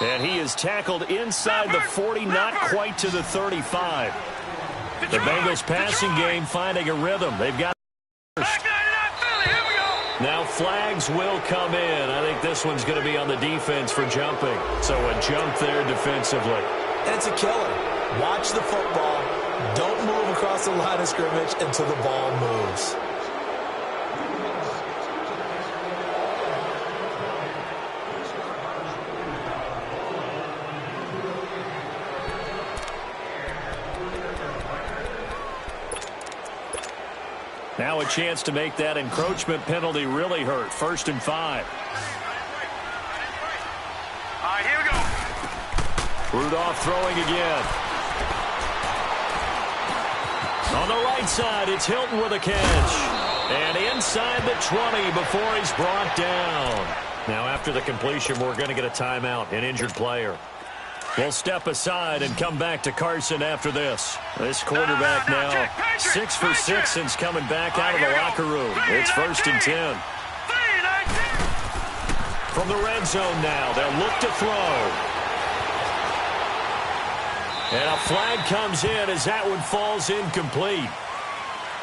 And he is tackled inside the 40, not quite to the 35. The Bengals passing game finding a rhythm. They've got first. Now flags will come in. I think this one's going to be on the defense for jumping. So a jump there defensively. And it's a killer. Watch the football. Don't move across the line of scrimmage until the ball moves. Now a chance to make that encroachment penalty really hurt. 1st and 5. All right, here we go. Rudolph throwing again. On the right side, it's Hilton with a catch. And inside the 20 before he's brought down. Now after the completion, we're going to get a timeout, an injured player. We'll step aside and come back to Carson after this. This quarterback now 6 for 6 since coming back out of the locker room. It's 1st and 10. From the red zone now, they'll look to throw. And a flag comes in as that one falls incomplete.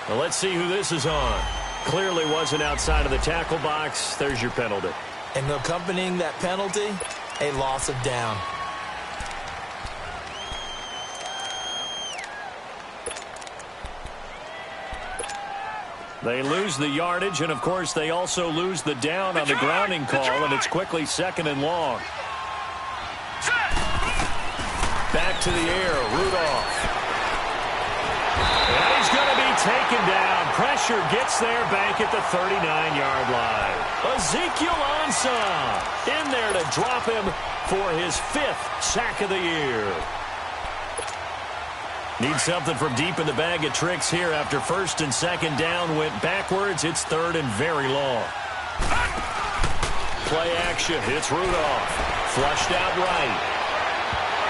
Well, let's see who this is on. Clearly wasn't outside of the tackle box. There's your penalty. And accompanying that penalty, a loss of down. They lose the yardage, and, of course, they also lose the down on the grounding call, and it's quickly 2nd and long. Back to the air, Rudolph. And he's going to be taken down. Pressure gets there back at the 39-yard line. Ezekiel Ansah in there to drop him for his 5th sack of the year. Need something from deep in the bag of tricks here after 1st and 2nd down went backwards. It's 3rd and very long. Play action. It's Rudolph. Flushed out right.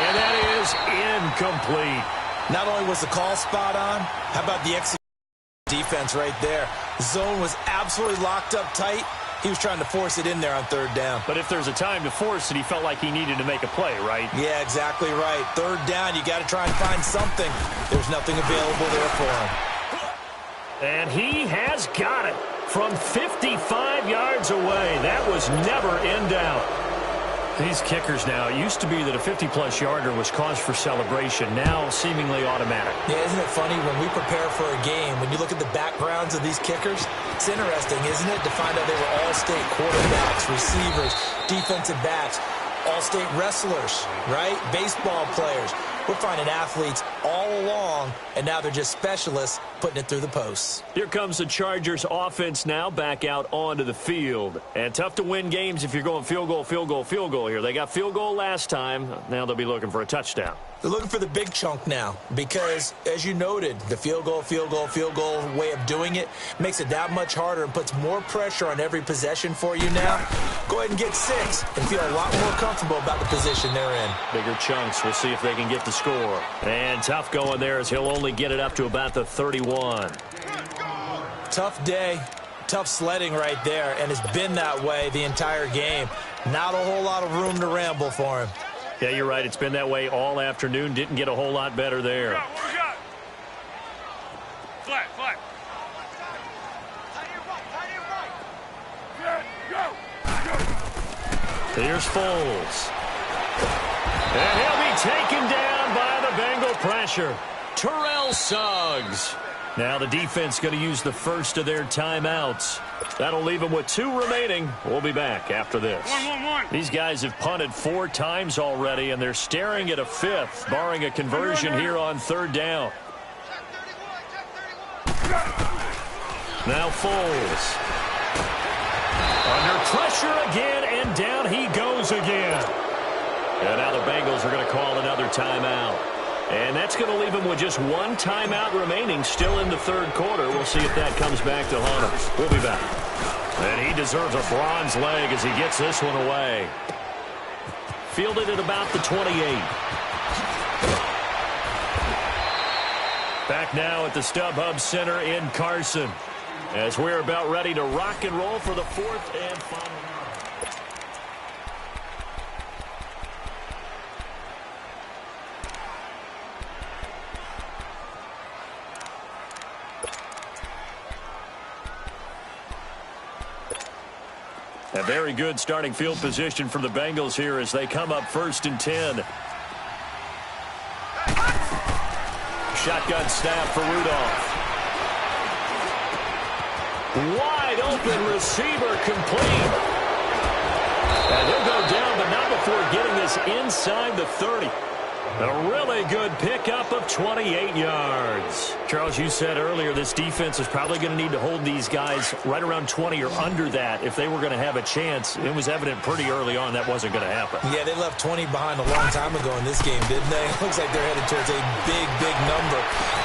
And that is incomplete. Not only was the call spot on, how about the execution defense right there? Zone was absolutely locked up tight. He was trying to force it in there on 3rd down. But if there's a time to force it, he felt like he needed to make a play, right? Yeah, exactly right. 3rd down, you got to try and find something. There's nothing available there for him. And he has got it from 55 yards away. That was never in doubt. These kickers now, it used to be that a 50-plus yarder was cause for celebration, now seemingly automatic. Yeah, isn't it funny when we prepare for a game, when you look at the backgrounds of these kickers, it's interesting, isn't it, to find out they were all-state quarterbacks, receivers, defensive backs, all-state wrestlers, right? Baseball players. We're finding athletes all along, and now they're just specialists putting it through the posts. Here comes the Chargers offense now back out onto the field. And tough to win games if you're going field goal, field goal, field goal here. They got field goal last time. Now they'll be looking for a touchdown. They're looking for the big chunk now because, as you noted, the field goal way of doing it makes it that much harder and puts more pressure on every possession for you now. Go ahead and get 6 and feel a lot more comfortable about the position they're in. Bigger chunks. We'll see if they can get the score. And tough going there as he'll only get it up to about the 31. Tough day. Tough sledding right there, and it's been that way the entire game. Not a whole lot of room to ramble for him. Yeah, you're right. It's been that way all afternoon. Didn't get a whole lot better there. Flat. Here's Foles. And he'll be taken down by the Bengal pressure. Terrell Suggs. Now the defense going to use the first of their timeouts. That'll leave them with 2 remaining. We'll be back after this. These guys have punted 4 times already, and they're staring at a 5th, barring a conversion here on 3rd down. Now Foles. Under pressure again, and down he goes again. And now the Bengals are going to call another timeout. And that's going to leave him with just 1 timeout remaining still in the 3rd quarter. We'll see if that comes back to haunt him. We'll be back. And he deserves a bronze leg as he gets this one away. Fielded at about the 28. Back now at the StubHub Center in Carson as we're about ready to rock and roll for the 4th and final. A very good starting field position for the Bengals here as they come up 1st and 10. Shotgun snap for Rudolph. Wide open receiver complete. And he'll go down, but not before getting this inside the 30. A really good pickup of 28 yards. Charles, you said earlier this defense is probably going to need to hold these guys right around 20 or under that if they were going to have a chance. It was evident pretty early on that wasn't going to happen. Yeah, they left 20 behind a long time ago in this game, didn't they? It looks like they're headed towards a big, big number.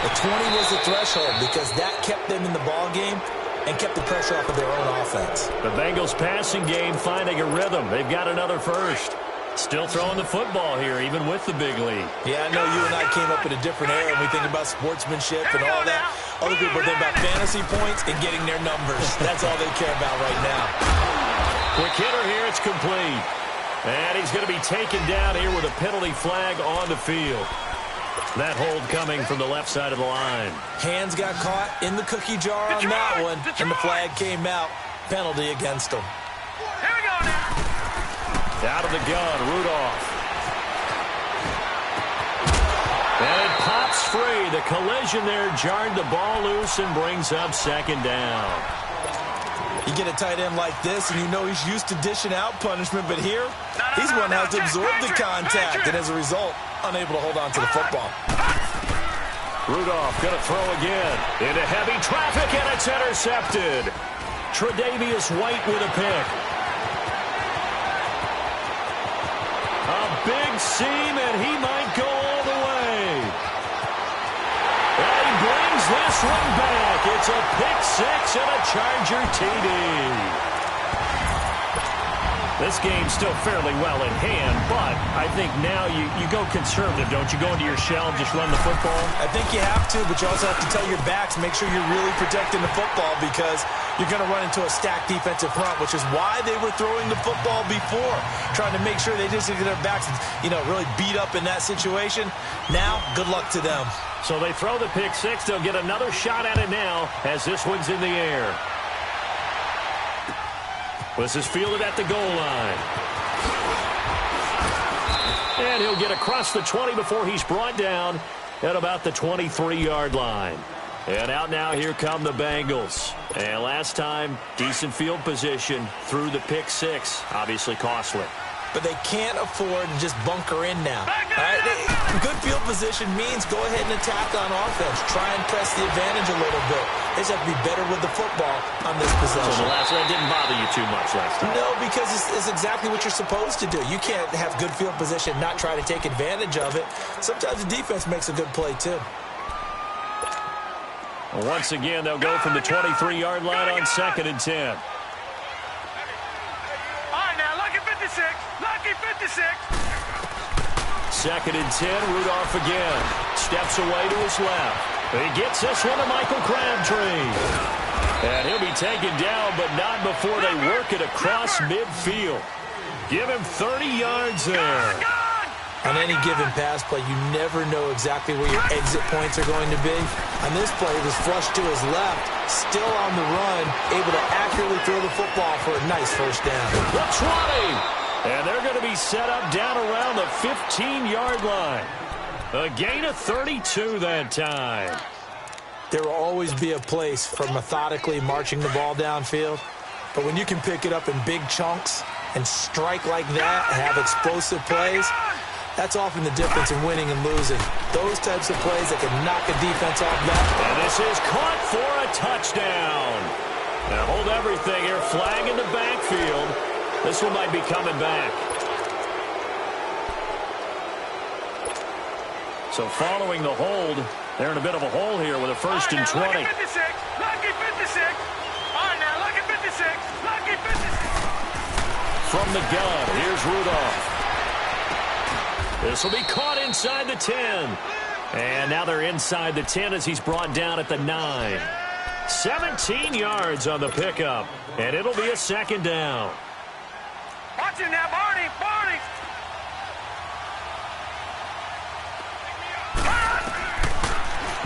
The 20 was the threshold because that kept them in the ball game and kept the pressure off of their own offense. The Bengals passing game finding a rhythm. They've got another first. Still throwing the football here, even with the big lead. Yeah, I know you and I came up in a different era and we think about sportsmanship and all that. Other people think about fantasy points and getting their numbers. That's all they care about right now. Quick hitter here, it's complete. And he's going to be taken down here with a penalty flag on the field. That hold coming from the left side of the line. Hands got caught in the cookie jar on that one, and the flag came out. Penalty against him. Here we go now. Out of the gun, Rudolph. And it pops free. The collision there jarred the ball loose and brings up 2nd down. You get a tight end like this, and you know he's used to dishing out punishment, but here, he's one that has to absorb the contact, and as a result, unable to hold on to the football. Rudolph going to throw again. Into heavy traffic, and it's intercepted. Tre'Davious White with a pick. A big seam, and he might go all the way. And he brings this one back. It's a pick six and a Charger TD. This game's still fairly well in hand, but I think now you go conservative, don't you? Go into your shell and just run the football? I think you have to, but you also have to tell your backs, make sure you're really protecting the football because you're going to run into a stacked defensive front, which is why they were throwing the football before, trying to make sure they just get their backs, really beat up in that situation. Now, good luck to them. So they throw the pick six. They'll get another shot at it now as this one's in the air. This is fielded at the goal line. And he'll get across the 20 before he's brought down at about the 23-yard line. And out now, here come the Bengals. And last time, decent field position through the pick six. Obviously costly. But they can't afford to just bunker in now. All right? Good field position means go ahead and attack on offense. Try and press the advantage a little bit. They just have to be better with the football on this possession. So the last one didn't bother you too much last time? No, because it's exactly what you're supposed to do. You can't have good field position and not try to take advantage of it. Sometimes the defense makes a good play, too. Well, once again, they'll go from the 23-yard line on 2nd and 10. Lucky 56. 2nd and 10, Rudolph again. Steps away to his left. He gets this one to Michael Crabtree. And he'll be taken down, but not before they work it across midfield. Give him 30 yards there. On any given pass play, you never know exactly where your exit points are going to be. On this play, it was flushed to his left, still on the run, able to accurately throw the football for a nice first down. The 20. And they're going to be set up down around the 15-yard line. A gain of 32 that time. There will always be a place for methodically marching the ball downfield. But when you can pick it up in big chunks and strike like that and have explosive plays, that's often the difference in winning and losing. Those types of plays that can knock a defense off that. And this is caught for a touchdown. Now hold everything here. Flag in the backfield. This one might be coming back. So following the hold, they're in a bit of a hole here with a 1st and 20. Lucky 56. Lucky 56. All right, now, lucky 56. Lucky 56. From the gun, here's Rudolph. This will be caught inside the 10. And now they're inside the 10 as he's brought down at the 9. 17 yards on the pickup. And it'll be a 2nd down. Watch him now, Barney. Barney.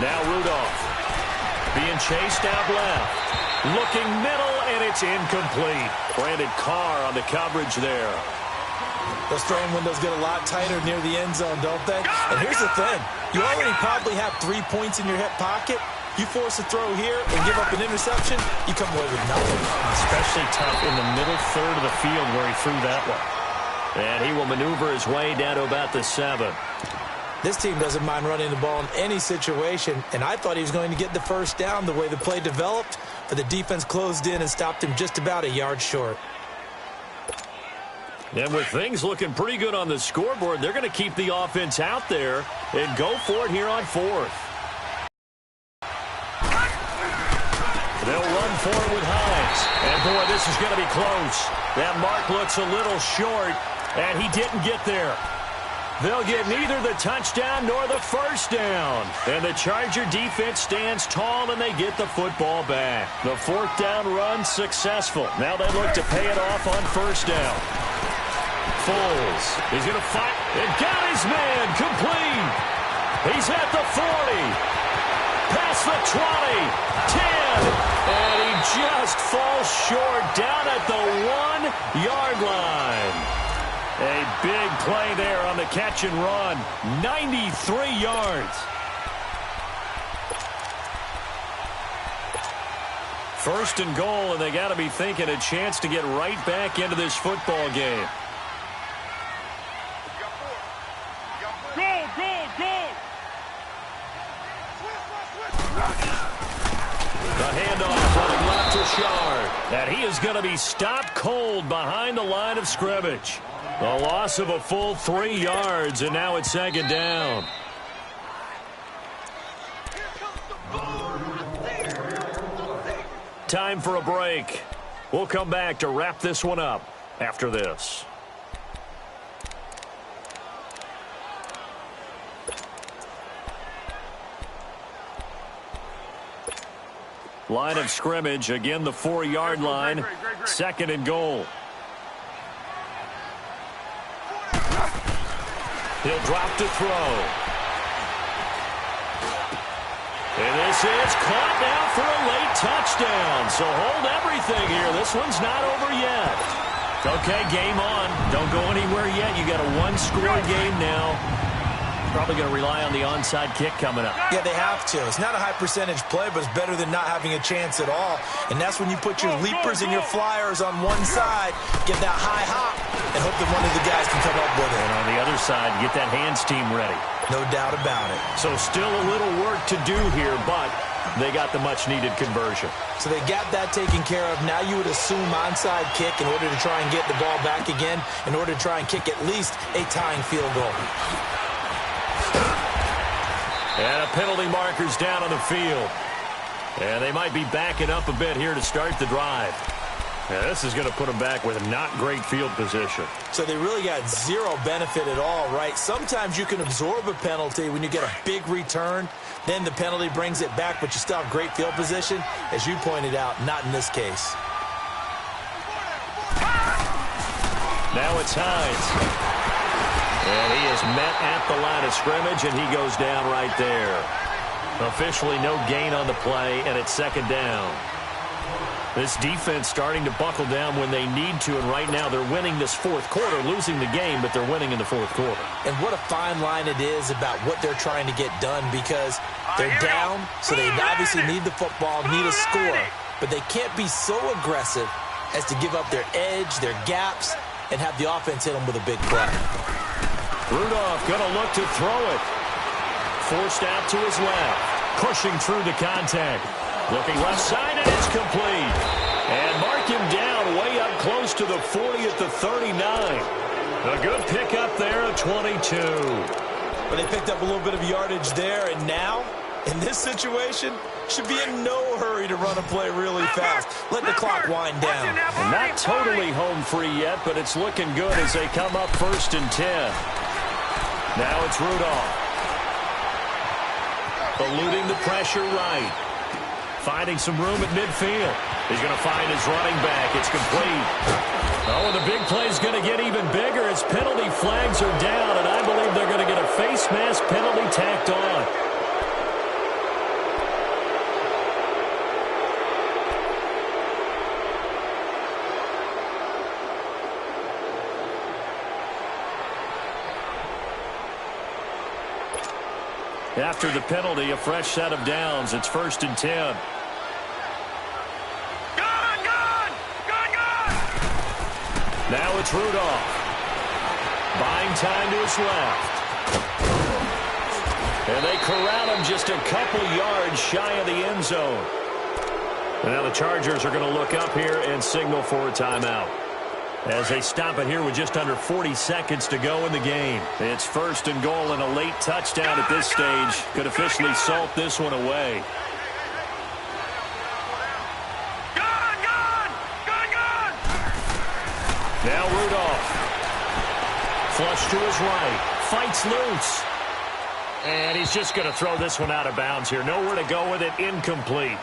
Now Rudolph being chased out left. Looking middle, and it's incomplete. Brandon Carr on the coverage there. Those throwing windows get a lot tighter near the end zone, don't they? And here's the thing. You already probably have 3 points in your hip pocket. You force a throw here and give up an interception, you come away with nothing. Especially tough in the middle third of the field where he threw that one. And he will maneuver his way down to about the 7. This team doesn't mind running the ball in any situation, and I thought he was going to get the first down the way the play developed, but the defense closed in and stopped him just about a yard short. And with things looking pretty good on the scoreboard, they're going to keep the offense out there and go for it here on 4th. They'll run for it with Hines. And, boy, this is going to be close. That mark looks a little short, and he didn't get there. They'll get neither the touchdown nor the first down. And the Charger defense stands tall, and they get the football back. The 4th down run successful. Now they look to pay it off on first down. Foles, he's going to fight, and got his man complete. He's at the 40, past the 20, 10, and he just falls short down at the 1-yard line. A big play there on the catch and run, 93 yards. First and goal, and they got to be thinking a chance to get right back into this football game. The handoff running left to Shard. And he is going to be stopped cold behind the line of scrimmage. The loss of a full 3 yards, and now it's 2nd down. Time for a break. We'll come back to wrap this one up after this. Line of scrimmage, again the 4-yard line, 2nd and goal. He'll drop to throw. And this is caught now for a late touchdown. So hold everything here. This one's not over yet. Okay, game on. Don't go anywhere yet. You got a 1-score game now. Probably going to rely on the onside kick coming up. Yeah, they have to. It's not a high percentage play, but it's better than not having a chance at all. And that's when you put your leapers and your flyers on one side, get that high hop, and hope that one of the guys can come up with it. And on the other side, get that hands team ready. No doubt about it. So still a little work to do here, but they got the much-needed conversion. So they got that taken care of. Now you would assume onside kick in order to try and get the ball back again, in order to try and kick at least a tying field goal. And a penalty marker's down on the field. And they might be backing up a bit here to start the drive. Yeah, this is going to put them back with not great field position. So they really got zero benefit at all, right? Sometimes you can absorb a penalty when you get a big return. Then the penalty brings it back, but you still have great field position. As you pointed out, not in this case. Now it's Hines. And he is met at the line of scrimmage, and he goes down right there. Officially no gain on the play, and it's 2nd down. This defense starting to buckle down when they need to, and right now they're winning this 4th quarter, losing the game, but they're winning in the 4th quarter. And what a fine line it is about what they're trying to get done, because they're down, so they obviously need the football, need a score, but they can't be so aggressive as to give up their edge, their gaps, and have the offense hit them with a big play. Rudolph going to look to throw it. Forced out to his left. Pushing through the contact. Looking left side, and it's complete. And mark him down way up close to the 40 at the 39. A good pickup there at 22. But they picked up a little bit of yardage there, and now, in this situation, should be in no hurry to run a play really fast. Let the clock wind down. And not totally home free yet, but it's looking good as they come up 1st and 10. Now it's Rudolph. Eluding the pressure right. Finding some room at midfield. He's going to find his running back. It's complete. Oh, and the big play is going to get even bigger as penalty flags are down, and I believe they're going to get a face mask penalty tacked on. After the penalty, a fresh set of downs. It's 1st and 10. Now it's Rudolph. Buying time to his left. And they corral him just a couple yards shy of the end zone. And now the Chargers are going to look up here and signal for a timeout, as they stop it here with just under 40 seconds to go in the game. It's 1st and goal, and a late touchdown at this stage could officially salt this one away. Now Rudolph. Flush to his right. Fights loose. And he's just going to throw this one out of bounds here. Nowhere to go with it. Incomplete.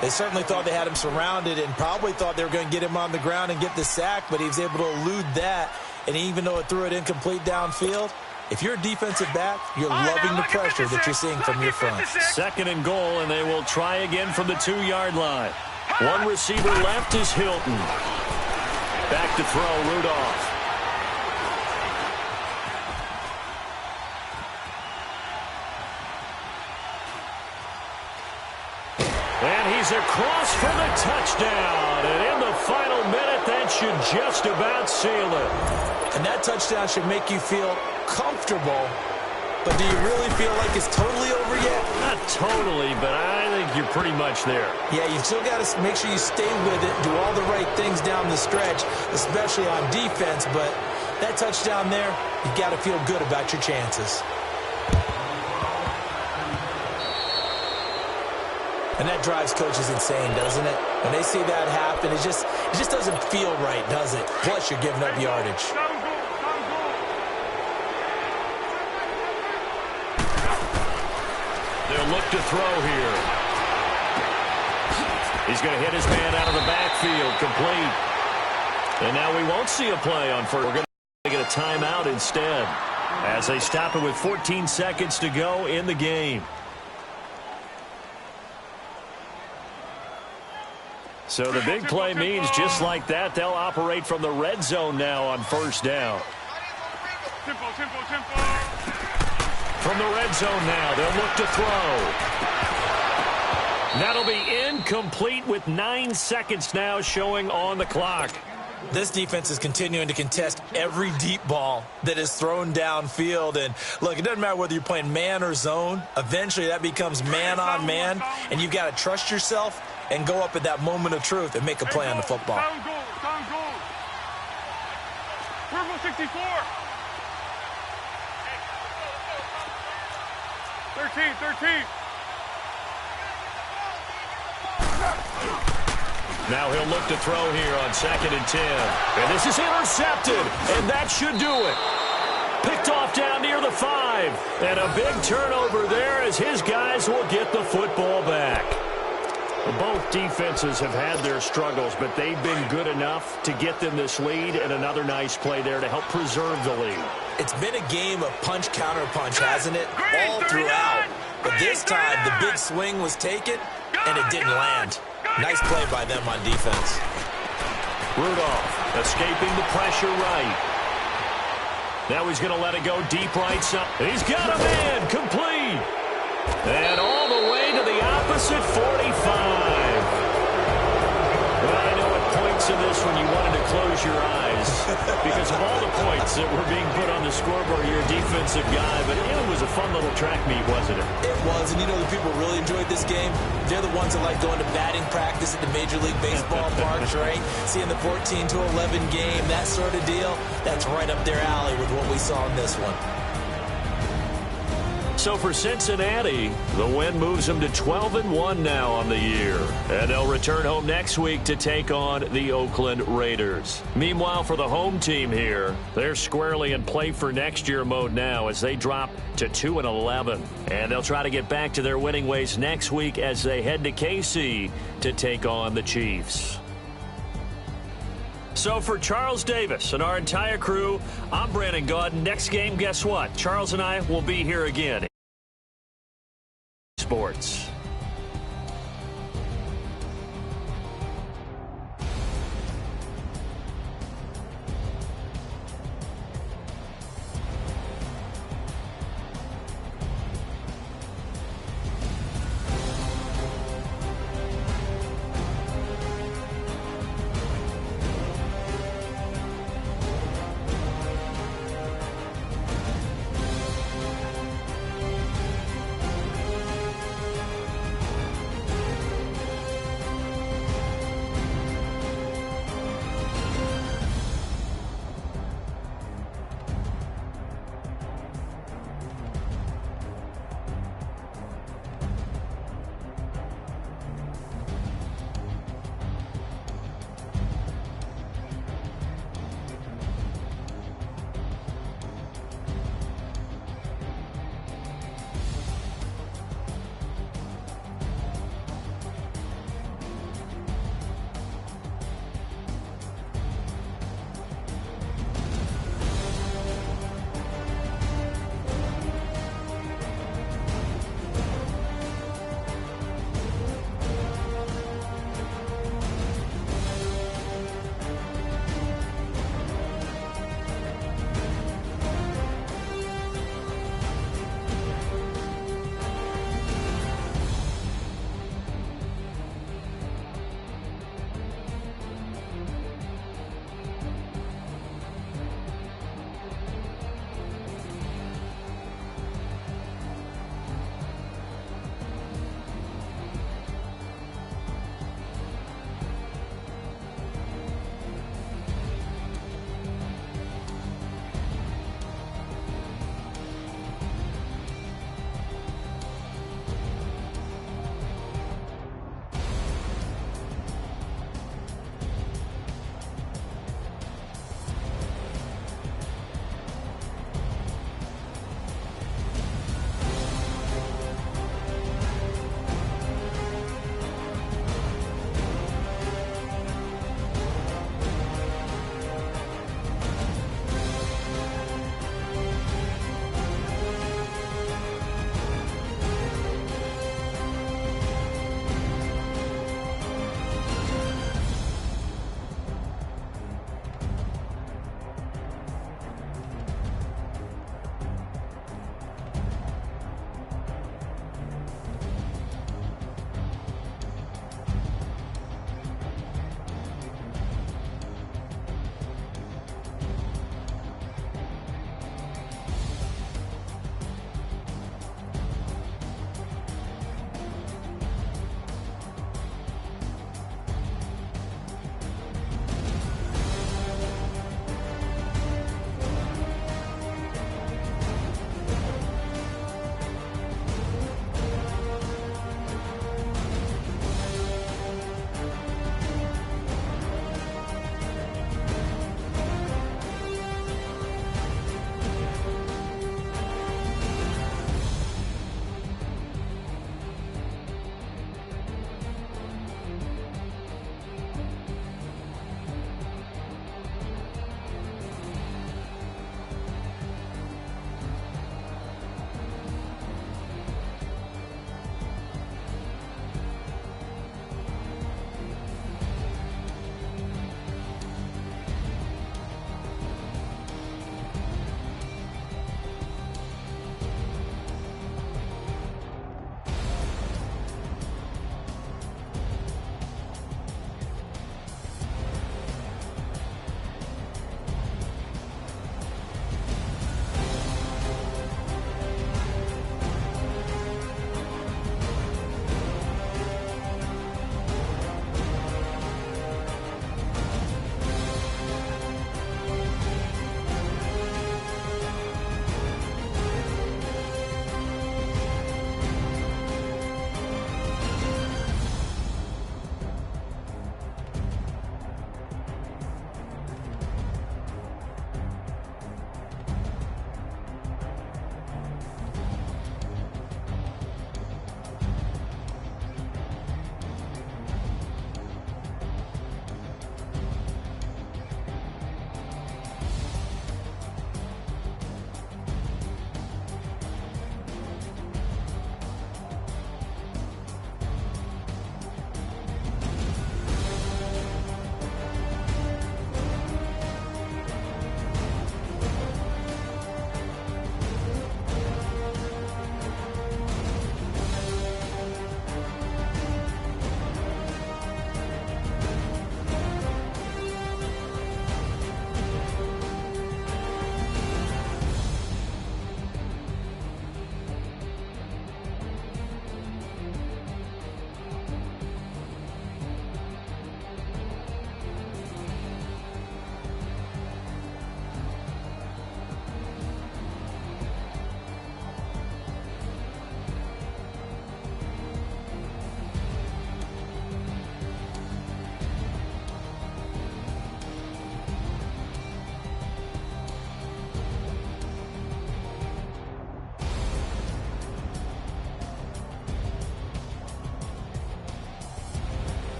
They certainly thought they had him surrounded and probably thought they were going to get him on the ground and get the sack, but he was able to elude that. And even though it threw it incomplete downfield, if you're a defensive back, you're loving the pressure that you're seeing from your front. 2nd and goal, and they will try again from the 2-yard line. One receiver left is Hilton. Back to throw, Rudolph. And he's across for the touchdown. And in the final minute, that should just about seal it. And that touchdown should make you feel comfortable. But do you really feel like it's totally over yet? Not totally, but I think you're pretty much there. Yeah, you still got to make sure you stay with it, do all the right things down the stretch, especially on defense. But that touchdown there, you got to feel good about your chances. And that drives coaches insane, doesn't it? When they see that happen, it just doesn't feel right, does it? Plus, you're giving up yardage. They'll look to throw here. He's going to hit his man out of the backfield, complete. And now we won't see a play on first. We're going to get a timeout instead, as they stop it with 14 seconds to go in the game. So the big play means just like that, they'll operate from the red zone now on 1st down. From the red zone now, they'll look to throw. That'll be incomplete with 9 seconds now showing on the clock. This defense is continuing to contest every deep ball that is thrown downfield. And, look, it doesn't matter whether you're playing man or zone. Eventually that becomes man on man, and you've got to trust yourself and go up at that moment of truth and make a play on the football. Down goal. Purple 64. 13. Now he'll look to throw here on 2nd and 10. And this is intercepted, and that should do it. Picked off down near the 5. And a big turnover there as his guys will get the football back. Both defenses have had their struggles, but they've been good enough to get them this lead, and another nice play there to help preserve the lead. It's been a game of punch-counter-punch, hasn't it? All throughout. But this time, the big swing was taken, and it didn't land. Nice play by them on defense. Rudolph escaping the pressure right. Now he's going to let it go deep right side. He's got a man, complete. And all the way to the opposite 45. Well, I know at points in this when you wanted to close your eyes because of all the points that were being put on the scoreboard. You're a defensive guy, but it was a fun little track meet, wasn't it? It was, and you know the people who really enjoyed this game? They're the ones that like going to batting practice at the Major League Baseball parks, right? Seeing the 14-11 game, that sort of deal, that's right up their alley with what we saw in this one. So for Cincinnati, the win moves them to 12-1 now on the year. And they'll return home next week to take on the Oakland Raiders. Meanwhile, for the home team here, they're squarely in play for next year mode now as they drop to 2-11. And they'll try to get back to their winning ways next week as they head to KC to take on the Chiefs. So for Charles Davis and our entire crew, I'm Brandon Gaudin. Next game, guess what? Charles and I will be here again. Sports.